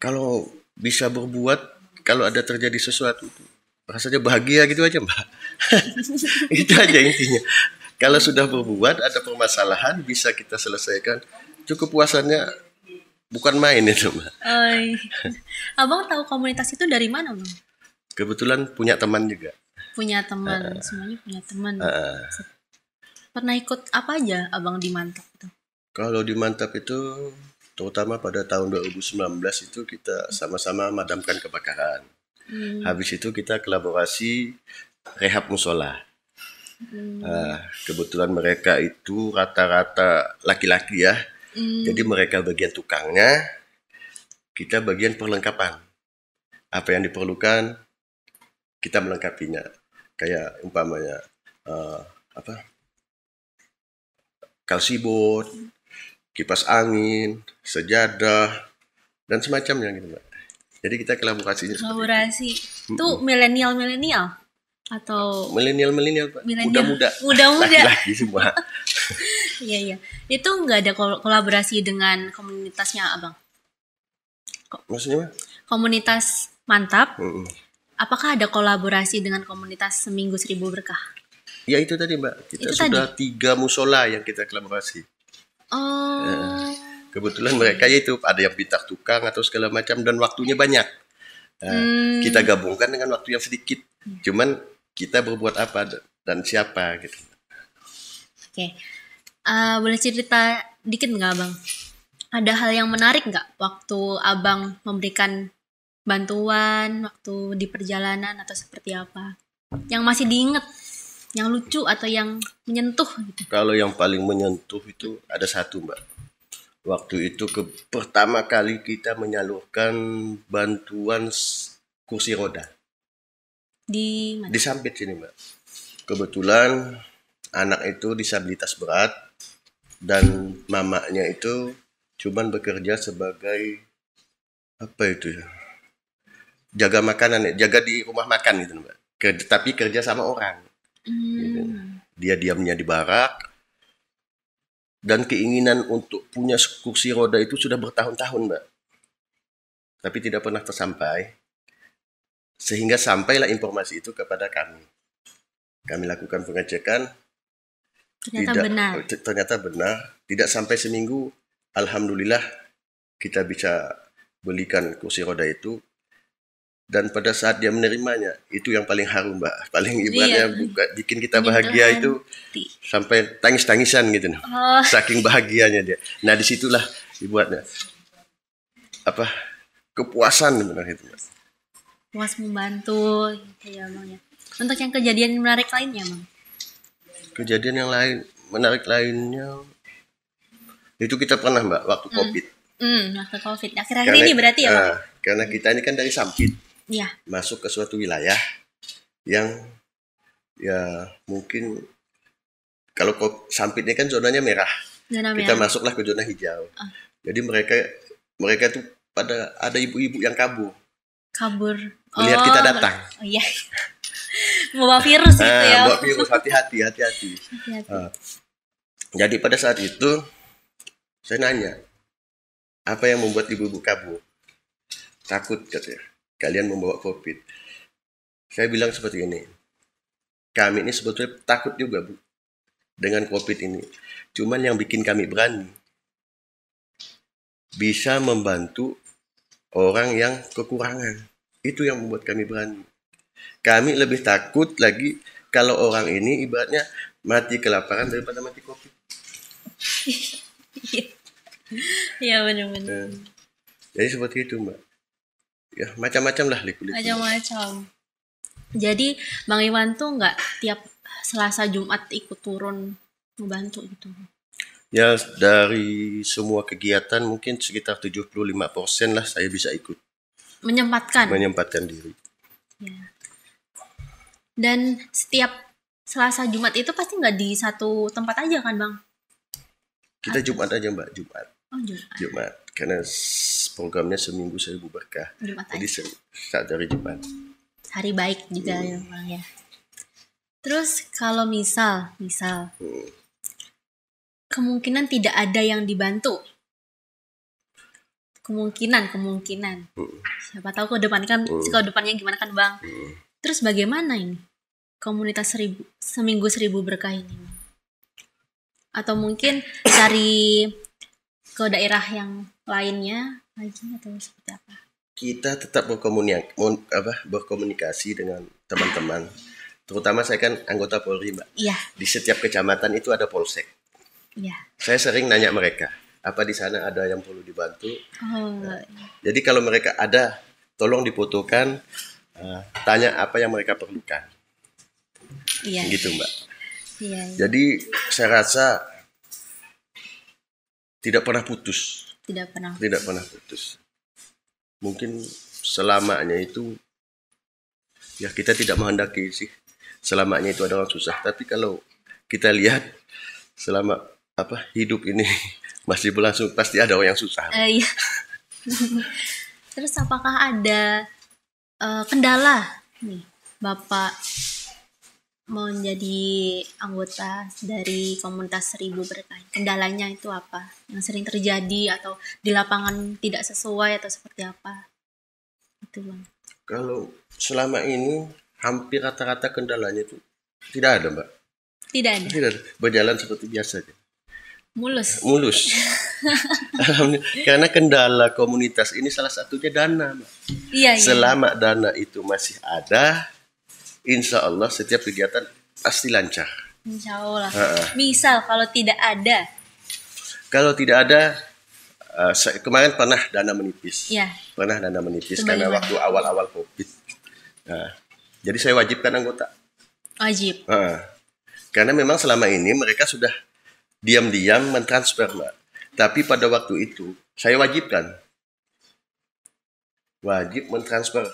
kalau bisa berbuat, kalau ada terjadi sesuatu itu rasanya bahagia gitu aja Mbak. Itu aja intinya. Kalau sudah berbuat, ada permasalahan bisa kita selesaikan, Itu kepuasannya bukan main itu, Mbak. Oh, iya. Abang tahu komunitas itu dari mana, Bang? Kebetulan punya teman juga. Punya teman, semuanya punya teman. Pernah ikut apa aja Abang di Mantap itu? Kalau di Mantap itu, terutama pada tahun 2019 itu kita sama-sama madamkan kebakaran. Habis itu kita kolaborasi rehab musola. Kebetulan mereka itu rata-rata laki-laki ya. Jadi mereka bagian tukangnya, kita bagian perlengkapan. Apa yang diperlukan, kita melengkapinya. Kayak umpamanya kalsibot, kipas angin, sejadah, dan semacamnya gitu, Mbak. Jadi kita kolaborasinya Kolaborasi itu milenial atau milenial, Pak. Muda-muda. Muda-muda. Laki-laki semua. Iya. Itu nggak ada kolaborasi dengan komunitasnya Abang? Maksudnya, Mbak? Komunitas Mantap. Apakah ada kolaborasi dengan komunitas Seminggu 1000 Berkah? Ya itu tadi, Mbak. Kita Itu sudah 3 musola yang kita kolaborasi. Oh. Kebetulan mereka itu ada yang pintar tukang atau segala macam dan waktunya banyak. Kita gabungkan dengan waktu yang sedikit. Cuman kita berbuat apa dan siapa gitu. Oke. Boleh cerita dikit nggak, Bang? Ada hal yang menarik nggak waktu Abang memberikan bantuan waktu di perjalanan atau seperti apa? Yang masih diingat, yang lucu atau yang menyentuh gitu? Kalau yang paling menyentuh itu ada satu, Mbak. Waktu itu pertama kali kita menyalurkan bantuan kursi roda. Di mana? Di Sampit sini, Mbak. Kebetulan anak itu disabilitas berat dan mamanya itu cuman bekerja sebagai apa itu ya? Jaga makanan, jaga di rumah makan gitu, Mbak. Tapi kerja sama orang. Gitu. Dia diamnya di barak. Dan keinginan untuk punya kursi roda itu sudah bertahun-tahun, Mbak. Tapi tidak pernah tersampai. Sehingga sampailah informasi itu kepada kami. Kami lakukan pengecekan. Ternyata benar. Tidak sampai seminggu, alhamdulillah kita bisa belikan kursi roda itu. Dan pada saat dia menerimanya, itu yang paling harum, Mbak. Paling ibaratnya bikin kita bahagia itu sampai tangis-tangisan gitu. Saking bahagianya dia. Nah, disitulah ibaratnya kepuasan benar itu, Mbak. Puas membantu gitu ya, Bang ya. Untuk yang kejadian menarik lainnya, Bang? Kejadian yang lain, menarik lainnya itu kita pernah, Mbak, waktu Covid. Waktu Covid. Akhir-akhir ini berarti ya, Bang? Karena kita ini kan dari Sampit. Iya. Masuk ke suatu wilayah yang ya mungkin kalau Sampit ini kan zonanya merah. Kita masuklah ke zona hijau. Jadi mereka tuh pada ada ibu-ibu yang kabur. Melihat kita datang. Oh iya. Membawa virus gitu ya. Membawa virus, hati-hati. Jadi pada saat itu saya nanya, apa yang membuat ibu-ibu kabur? Takut katanya. Kalian membawa COVID. Saya bilang seperti ini. Kami ini sebetulnya takut juga, Bu, dengan COVID ini. Cuman yang bikin kami berani bisa membantu orang yang kekurangan. Itu yang membuat kami berani. Kami lebih takut lagi kalau orang ini ibaratnya mati kelaparan daripada mati COVID. Iya, benar-benar. Jadi seperti itu, Mbak. Ya, macam-macam lah liku-liku. Macam-macam. Jadi Bang Iwan tuh nggak tiap Selasa Jumat ikut turun membantu gitu? Ya, dari semua kegiatan mungkin sekitar 75% lah saya bisa ikut. Menyempatkan diri. Ya. Dan setiap Selasa Jumat itu pasti nggak di satu tempat aja kan, Bang? Kita Jumat aja, Mbak. Jumat. Karena programnya Seminggu 1000 Berkah. Jadi saat dari Jumat. Hari baik juga ya, Bang ya. Terus kalau misal kemungkinan tidak ada yang dibantu. Kemungkinan. Siapa tahu ke depannya gimana kan, Bang? Terus bagaimana ini? Komunitas Seminggu 1000 Berkah ini. Atau mungkin cari ke daerah yang lainnya lagi atau seperti apa? Kita tetap berkomunikasi dengan teman-teman. Terutama saya kan anggota Polri, Mbak. Iya, Di setiap kecamatan itu ada polsek. iya. Saya sering nanya mereka, apa di sana ada yang perlu dibantu? Oh, Jadi kalau mereka ada, tolong difotokan, tanya apa yang mereka perlukan. iya. Gitu, Mbak. Iya, iya. Jadi saya rasa tidak pernah putus. Tidak pernah. Tidak pernah putus. Mungkin selamanya itu, ya kita tidak menghendaki sih. Selamanya itu ada orang susah. Tapi kalau kita lihat selama hidup ini masih berlangsung, pasti ada orang yang susah. Iya. Terus apakah ada kendala nih Bapak menjadi anggota dari komunitas 1000 berkah? Kendalanya itu apa? Yang sering terjadi atau di lapangan tidak sesuai atau seperti apa? Itu Bang. Kalau selama ini hampir rata-rata kendalanya itu tidak ada, Mbak. Tidak ada. Tidak ada. Berjalan seperti biasa aja. Mulus. Mulus. Alhamdulillah. Karena kendala komunitas ini salah satunya dana, Mbak. Iya, iya. Selama dana itu masih ada, insya Allah setiap kegiatan pasti lancar. Insya Allah. Ha-ha. Misal kalau tidak ada, Kalau tidak ada, kemarin pernah dana menipis. ya Pernah dana menipis Itu karena bagaimana? waktu awal-awal COVID. Nah, jadi saya wajibkan anggota. wajib. Karena memang selama ini mereka sudah diam-diam mentransfer, Mbak. Tapi pada waktu itu saya wajibkan. Wajib mentransfer.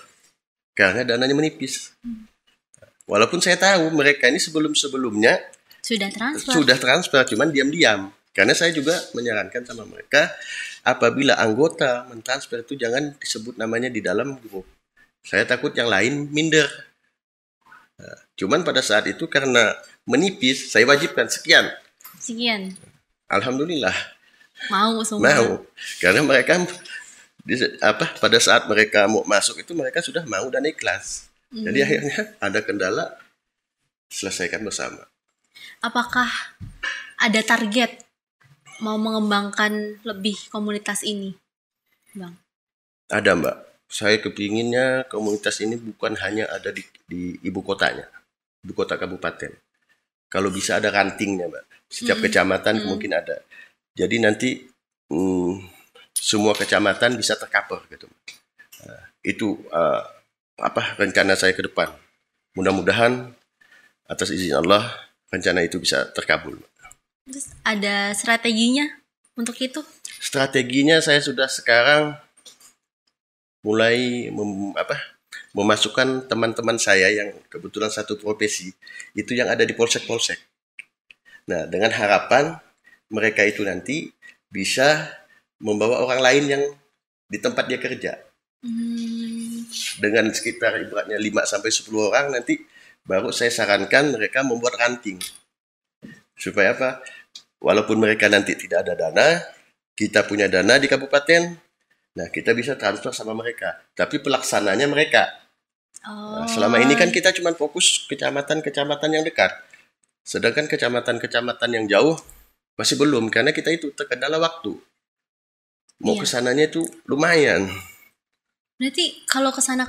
Karena dananya menipis. Walaupun saya tahu mereka ini sebelum-sebelumnya Sudah transfer. sudah transfer, cuman diam-diam. Karena saya juga menyarankan sama mereka, apabila anggota mentransfer itu jangan disebut namanya di dalam grup. Saya takut yang lain minder. Nah, cuman pada saat itu karena menipis, saya wajibkan sekian. Sekian. Alhamdulillah Mau semua. mau. Karena mereka pada saat mereka mau masuk itu mereka sudah mau dan ikhlas. Jadi akhirnya ada kendala, selesaikan bersama. Apakah ada target mau mengembangkan lebih komunitas ini, Bang? Ada, Mbak. Saya kepinginnya komunitas ini bukan hanya ada di ibu kotanya, ibu kota kabupaten. Kalau bisa ada rantingnya, Mbak. Setiap kecamatan mungkin ada. Jadi nanti semua kecamatan bisa tercover gitu. Itu rencana saya ke depan. Mudah-mudahan atas izin Allah rencana itu bisa terkabul. Terus ada strateginya untuk itu? Strateginya saya sudah sekarang mulai memasukkan teman-teman saya yang kebetulan satu profesi itu yang ada di polsek-polsek. Nah, dengan harapan mereka itu nanti bisa membawa orang lain yang di tempat dia kerja. Dengan sekitar ibaratnya 5 sampai 10 orang nanti baru saya sarankan mereka membuat ranting. Supaya apa? Walaupun mereka nanti tidak ada dana, kita punya dana di kabupaten, nah kita bisa transfer sama mereka. Tapi pelaksananya mereka. Nah, selama ini kan kita cuma fokus kecamatan-kecamatan yang dekat. Sedangkan kecamatan-kecamatan yang jauh masih belum, karena kita itu terkendala waktu. Mau kesananya itu lumayan. Berarti kalau kesana,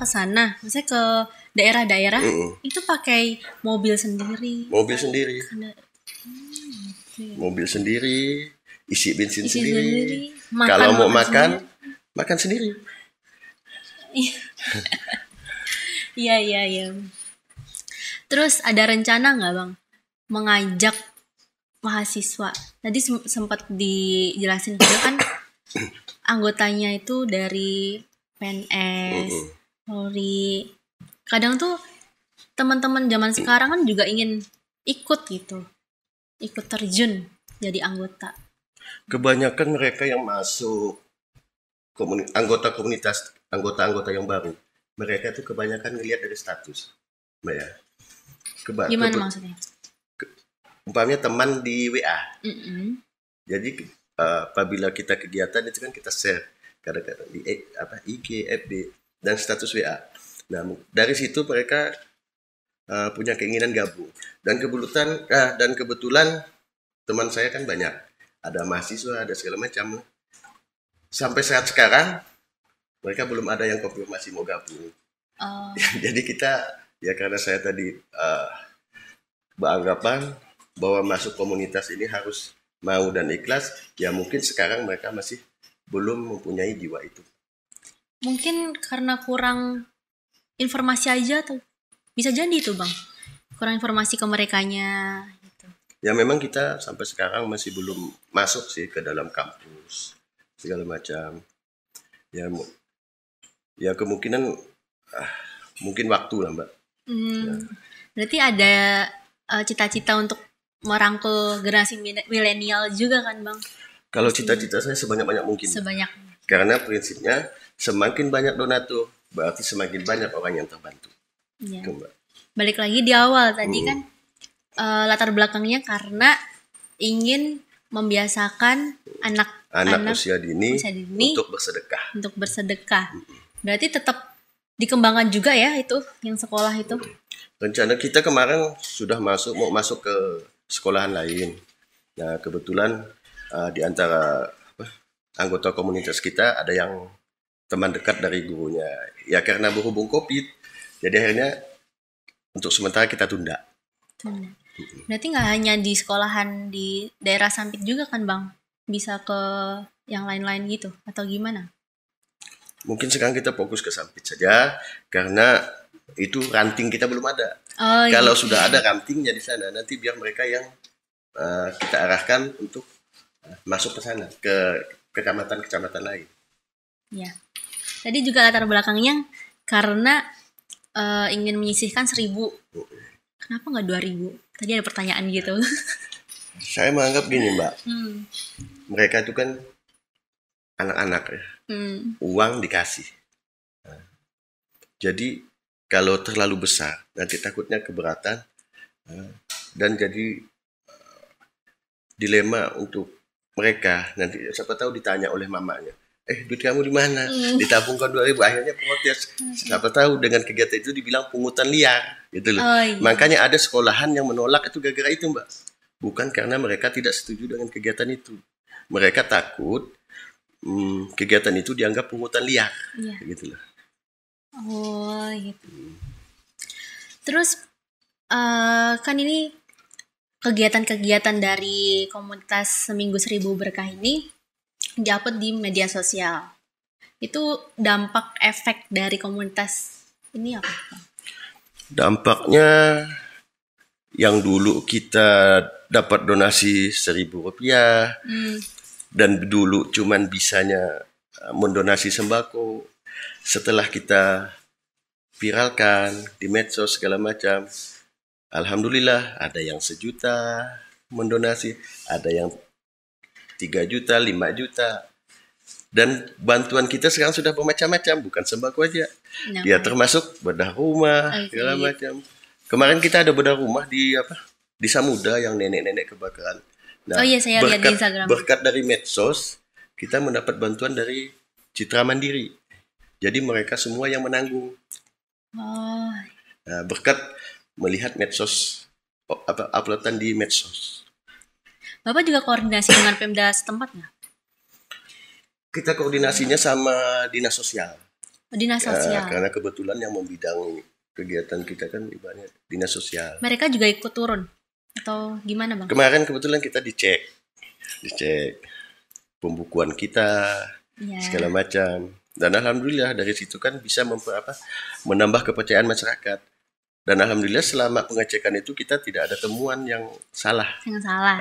maksudnya ke daerah-daerah, itu pakai mobil sendiri. Mobil sendiri. Oke. Mobil sendiri, isi bensin Isi sendiri. sendiri, Kalau mau makan makan sendiri. Iya, iya, iya. Terus ada rencana nggak, Bang, mengajak mahasiswa? Tadi sempat dijelasin juga kan anggotanya itu dari PNS, Polri. Kadang tuh teman-teman zaman sekarang kan juga ingin ikut gitu. Ikut terjun jadi anggota. Kebanyakan mereka yang masuk anggota yang baru, mereka itu kebanyakan ngelihat dari status, Mbak ya. Gimana maksudnya? Umpamanya teman di WA. Mm-mm. Jadi apabila kita kegiatan itu kan kita share kadang-kadang di IG, FB dan status WA. Nah, dari situ mereka punya keinginan gabung. Dan kebetulan teman saya kan banyak. Ada mahasiswa, ada segala macam. sampai saat sekarang mereka belum ada yang konfirmasi mau gabung. Oh, Jadi kita ya karena saya tadi beranggapan bahwa masuk komunitas ini harus mau dan ikhlas, ya mungkin sekarang mereka masih belum mempunyai jiwa itu. mungkin karena kurang informasi aja tuh. Bisa jadi itu, Bang. Kurang informasi ke merekanya gitu. Ya memang kita sampai sekarang masih belum masuk sih ke dalam kampus segala macam. Ya ya kemungkinan mungkin waktu lah Mbak. Berarti ada cita-cita untuk merangkul generasi milenial juga kan, Bang? Kalau cita-cita saya sebanyak-banyak mungkin. Sebanyak. Karena prinsipnya semakin banyak donatur berarti semakin banyak orang yang terbantu. Ya. Itu, Mbak. Balik lagi di awal tadi kan latar belakangnya karena ingin membiasakan Anak anak-anak usia dini usia dini untuk bersedekah. untuk bersedekah. Berarti tetap dikembangkan juga ya itu yang sekolah itu. Rencana kita kemarin sudah mau masuk ke sekolahan lain. Nah kebetulan di antara anggota komunitas kita ada yang teman dekat dari gurunya. Ya karena berhubung COVID, jadi akhirnya untuk sementara kita tunda. Berarti nggak hanya di sekolahan di daerah Sampit juga kan, Bang? Bisa ke yang lain-lain gitu atau gimana? Mungkin sekarang kita fokus ke Sampit saja karena itu ranting kita belum ada. Oh, Kalau gitu. sudah ada rantingnya di sana, nanti biar mereka yang kita arahkan untuk masuk ke sana ke kecamatan-kecamatan lain. Ya. Tadi juga latar belakangnya karena ingin menyisihkan 1.000. Kenapa nggak 2.000? Tadi ada pertanyaan gitu. Saya menganggap gini Mbak, mereka itu kan anak-anak ya, uang dikasih. Nah, jadi kalau terlalu besar, nanti takutnya keberatan dan jadi dilema untuk mereka. Nanti siapa tahu ditanya oleh mamanya, duit kamu di mana? Ditabungkan 2.000, akhirnya protes. Siapa tahu dengan kegiatan itu dibilang pungutan liar, gitu loh. Oh, iya. Makanya ada sekolahan yang menolak itu gara-gara itu Mbak. Bukan karena mereka tidak setuju dengan kegiatan itu. Mereka takut kegiatan itu dianggap pungutan liar, Iya. gitu loh. Oh, gitu. Terus kan ini kegiatan-kegiatan dari komunitas Seminggu 1.000 Berkah ini diupload di media sosial. Itu dampak efek dari komunitas ini apa, Bang? Dampaknya yang dulu kita dapat donasi Rp1.000 dan dulu cuman bisanya mendonasi sembako. Setelah kita viralkan di medsos segala macam, alhamdulillah ada yang 1 juta mendonasi, ada yang 3 juta, 5 juta. Dan bantuan kita sekarang sudah bermacam-macam, bukan sembako aja. Nah, Ya termasuk bedah rumah, segala macam. Kemarin kita ada bedah rumah di Samuda yang nenek-nenek kebakaran. Nah, Oh iya, saya lihat di Instagram. berkat dari medsos, kita mendapat bantuan dari Citra Mandiri. Jadi mereka semua yang menanggung. Oh, Nah, berkat melihat medsos, uploadan di medsos. Bapak juga koordinasi dengan Pemda setempat nggak? Kita koordinasinya sama dinas sosial. Dinas sosial. Karena kebetulan yang membidangi kegiatan kita kan ibaratnya dinas sosial. Mereka juga ikut turun atau gimana, Bang? Kemarin kebetulan kita dicek pembukuan kita, Ya. segala macam. Dan alhamdulillah dari situ kan bisa menambah kepercayaan masyarakat. Dan alhamdulillah selama pengecekan itu kita tidak ada temuan yang salah. Yang salah.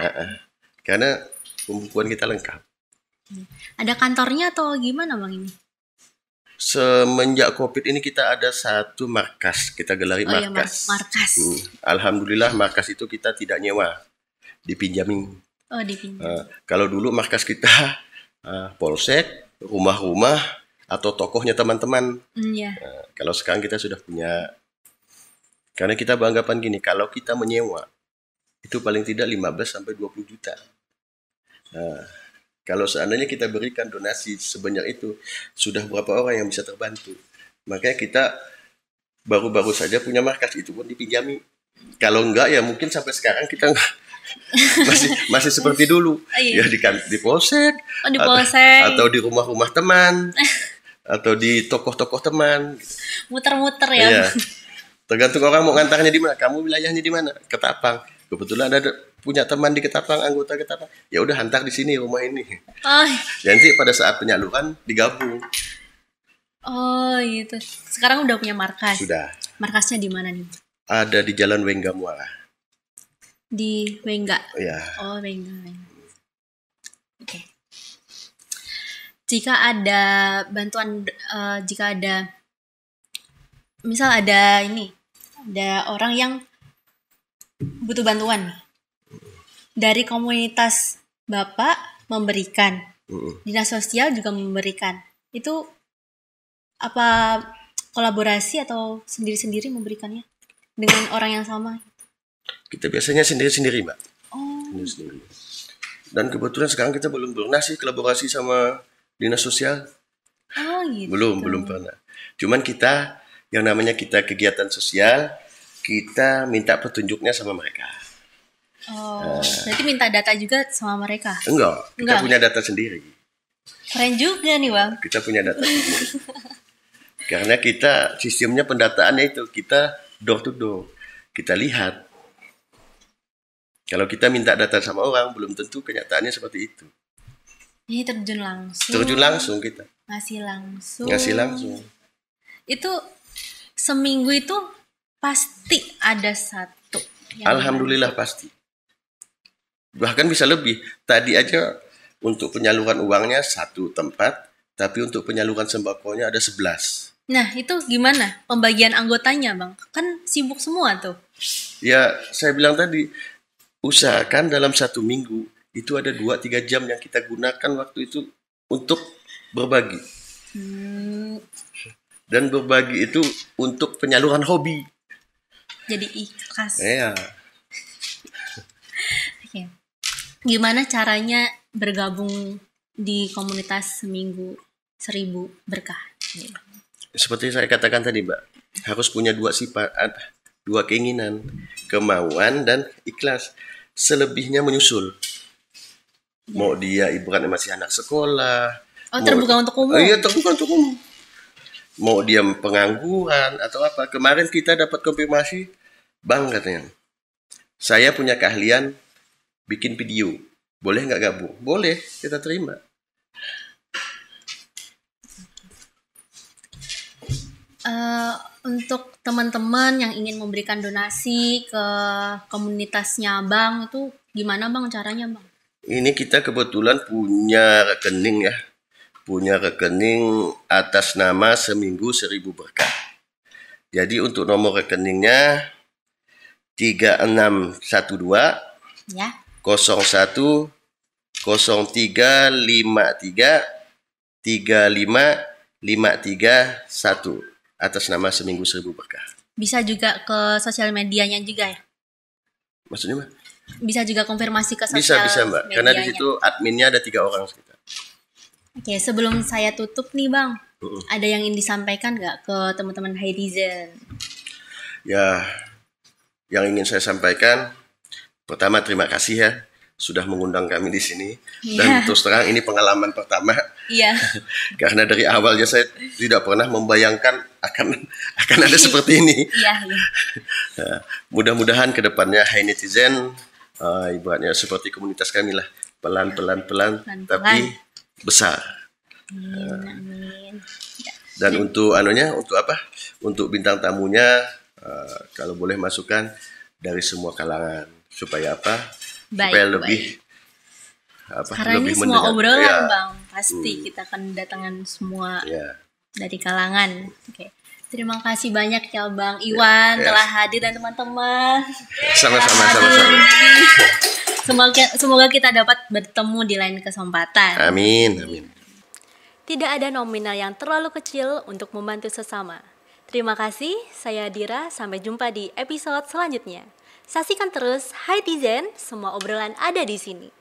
Karena pembukuan kita lengkap. Ada kantornya atau gimana, Bang, ini? Semenjak COVID ini kita ada 1 markas, kita gelari Oh iya, markas. markas. Alhamdulillah markas itu kita tidak nyewa, dipinjamin. Oh, dipinjam. Kalau dulu markas kita polsek, rumah-rumah, atau tokohnya teman-teman. Iya. Kalau sekarang kita sudah punya, karena kita beranggapan gini, kalau kita menyewa, itu paling tidak 15-20 juta. Kalau seandainya kita berikan donasi sebanyak itu, sudah berapa orang yang bisa terbantu. Makanya kita baru-baru saja punya markas, itu pun dipinjami. Kalau enggak ya mungkin sampai sekarang kita masih seperti dulu. Iya. Ya di polsek, Oh, di polsek. atau di rumah-rumah teman, atau di tokoh-tokoh teman. Muter-muter ya. Iya. Tergantung orang mau ngantarnya di mana. Kamu wilayahnya di mana? Ketapang. Kebetulan ada punya teman di Ketapang, anggota Ketapang. Ya udah hantar di sini rumah ini. Oh, Nanti pada saat penyaluran digabung. oh gitu. Sekarang udah punya markas. Sudah. Markasnya di mana nih? Ada di Jalan Wengga Muara. Di Wengga. Ya. Oh, Wengga. Oke. Jika ada bantuan, jika ada, misal ada orang yang butuh bantuan dari komunitas Bapak memberikan, dinas sosial juga memberikan. Itu apa kolaborasi atau sendiri-sendiri memberikannya dengan orang yang sama? Kita biasanya sendiri-sendiri, Mbak. Oh, Sendiri-sendiri. Dan kebetulan sekarang kita belum pernah sih kolaborasi sama dinas sosial. oh gitu. Belum pernah. Cuman kita, yang namanya kita kegiatan sosial, kita minta petunjuknya sama mereka. Oh, berarti minta data juga sama mereka. Enggak, kita Enggak. punya data sendiri. Keren juga nih, Bang. Kita punya data sendiri. Karena kita sistemnya pendataannya itu kita door to door. Kita lihat. Kalau kita minta data sama orang, belum tentu kenyataannya seperti itu. Ini terjun langsung. Terjun langsung kita. Ngasih langsung. Ngasih langsung. Itu seminggu itu pasti ada satu. yang Alhamdulillah pasti. Bahkan bisa lebih. Tadi aja untuk penyaluran uangnya satu tempat, tapi untuk penyaluran sembakonya ada 11. Nah, itu gimana pembagian anggotanya, Bang? Kan sibuk semua tuh. Ya, saya bilang tadi, usahakan dalam 1 minggu itu ada 2-3 jam yang kita gunakan waktu itu untuk berbagi. Dan berbagi itu untuk penyaluran hobi. Jadi ikhlas. Iya. Oke. Gimana caranya bergabung di komunitas seminggu 1000 berkah? Seperti saya katakan tadi, Mbak, harus punya 2 sifat, 2 keinginan, kemauan dan ikhlas. Selebihnya menyusul. Mau dia ibaratnya masih anak sekolah. Oh, terbuka untuk umum? Iya, terbuka untuk umum. Mau dia pengangguran atau apa. Kemarin kita dapat konfirmasi, Bang katanya, saya punya keahlian bikin video. Boleh nggak gabung? Boleh, kita terima. Untuk teman-teman yang ingin memberikan donasi ke komunitasnya Bang, itu gimana Bang caranya Bang? Ini kita kebetulan punya rekening ya. Punya rekening atas nama Seminggu 1000 Berkah. Jadi untuk nomor rekeningnya 3612 Ya. 01 0353 35531 atas nama Seminggu 1000 Berkah. Bisa juga ke sosial medianya juga ya? Maksudnya, Mbak? Bisa juga konfirmasi ke Bisa, sosial Mbak. medianya. Karena di situ adminnya ada 3 orang sekitar. Oke, sebelum saya tutup nih Bang, ada yang ingin disampaikan nggak ke teman-teman Hightizen? Ya, yang ingin saya sampaikan, pertama terima kasih ya sudah mengundang kami di sini. Dan terus terang ini pengalaman pertama. Iya. Karena dari awalnya saya tidak pernah membayangkan akan ada seperti ini. Iya. Nah, mudah-mudahan kedepannya Hightizen ibaratnya seperti komunitas kami lah, pelan-pelan tapi besar. Amin. Dan untuk untuk bintang tamunya kalau boleh masukkan dari semua kalangan supaya supaya lebih karena lebih ini semua obrolan ya. Bang, pasti kita akan datangan semua dari kalangan. Oke. Terima kasih banyak ya Bang Iwan telah hadir dan teman-teman. Sama-sama. Semoga kita dapat bertemu di lain kesempatan. Amin. Tidak ada nominal yang terlalu kecil untuk membantu sesama. Terima kasih, saya Dira. Sampai jumpa di episode selanjutnya. Saksikan terus Hightizen, semua obrolan ada di sini.